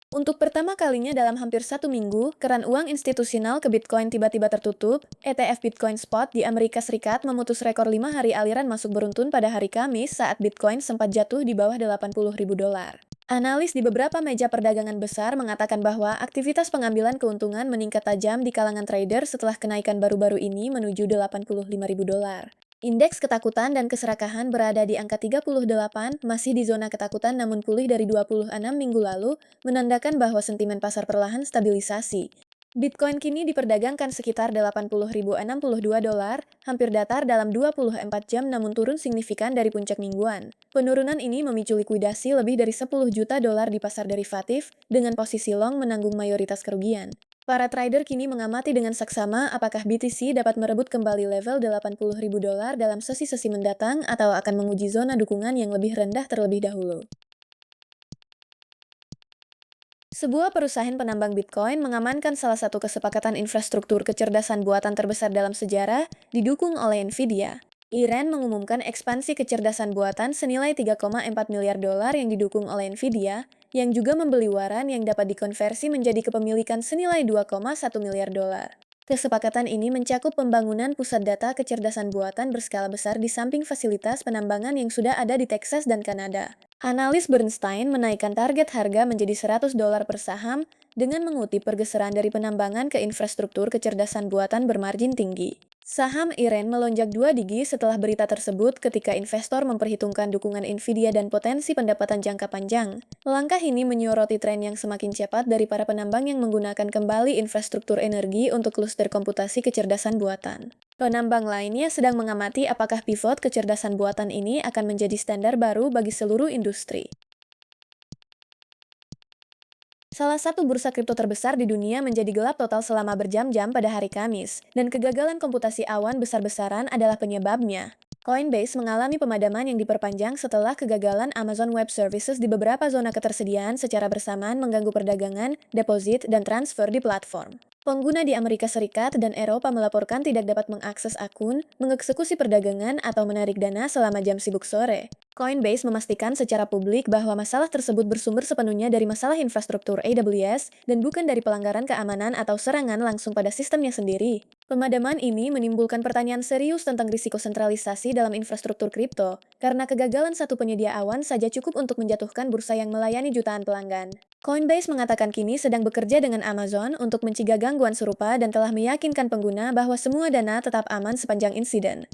Untuk pertama kalinya dalam hampir 1 minggu, keran uang institusional ke Bitcoin tiba-tiba tertutup. ETF Bitcoin Spot di Amerika Serikat memutus rekor 5 hari aliran masuk beruntun pada hari Kamis saat Bitcoin sempat jatuh di bawah 80.000 dolar. Analis di beberapa meja perdagangan besar mengatakan bahwa aktivitas pengambilan keuntungan meningkat tajam di kalangan trader setelah kenaikan baru-baru ini menuju 85.000 dolar. Indeks ketakutan dan keserakahan berada di angka 38, masih di zona ketakutan namun pulih dari 26 minggu lalu, menandakan bahwa sentimen pasar perlahan stabilisasi. Bitcoin kini diperdagangkan sekitar 80.062 dolar, hampir datar dalam 24 jam namun turun signifikan dari puncak mingguan. Penurunan ini memicu likuidasi lebih dari 10 juta dolar di pasar derivatif, dengan posisi long menanggung mayoritas kerugian. Para trader kini mengamati dengan saksama apakah BTC dapat merebut kembali level 80.000 dolar dalam sesi-sesi mendatang atau akan menguji zona dukungan yang lebih rendah terlebih dahulu. Sebuah perusahaan penambang Bitcoin mengamankan salah satu kesepakatan infrastruktur kecerdasan buatan terbesar dalam sejarah, didukung oleh Nvidia. Iran mengumumkan ekspansi kecerdasan buatan senilai 3,4 miliar dolar yang didukung oleh Nvidia, yang juga membeli waran yang dapat dikonversi menjadi kepemilikan senilai 2,1 miliar dolar. Kesepakatan ini mencakup pembangunan pusat data kecerdasan buatan berskala besar di samping fasilitas penambangan yang sudah ada di Texas dan Kanada. Analis Bernstein menaikkan target harga menjadi 100 dolar per saham dengan mengutip pergeseran dari penambangan ke infrastruktur kecerdasan buatan bermargin tinggi. Saham Iren melonjak 2 digit setelah berita tersebut ketika investor memperhitungkan dukungan Nvidia dan potensi pendapatan jangka panjang. Langkah ini menyoroti tren yang semakin cepat dari para penambang yang menggunakan kembali infrastruktur energi untuk kluster komputasi kecerdasan buatan. Penambang lainnya sedang mengamati apakah pivot kecerdasan buatan ini akan menjadi standar baru bagi seluruh industri. Salah satu bursa kripto terbesar di dunia menjadi gelap total selama berjam-jam pada hari Kamis, dan kegagalan komputasi awan besar-besaran adalah penyebabnya. Coinbase mengalami pemadaman yang diperpanjang setelah kegagalan Amazon Web Services di beberapa zona ketersediaan secara bersamaan mengganggu perdagangan, deposit, dan transfer di platform. Pengguna di Amerika Serikat dan Eropa melaporkan tidak dapat mengakses akun, mengeksekusi perdagangan, atau menarik dana selama jam sibuk sore. Coinbase memastikan secara publik bahwa masalah tersebut bersumber sepenuhnya dari masalah infrastruktur AWS dan bukan dari pelanggaran keamanan atau serangan langsung pada sistemnya sendiri. Pemadaman ini menimbulkan pertanyaan serius tentang risiko sentralisasi dalam infrastruktur kripto, karena kegagalan satu penyedia awan saja cukup untuk menjatuhkan bursa yang melayani jutaan pelanggan. Coinbase mengatakan kini sedang bekerja dengan Amazon untuk mencegah gangguan serupa dan telah meyakinkan pengguna bahwa semua dana tetap aman sepanjang insiden.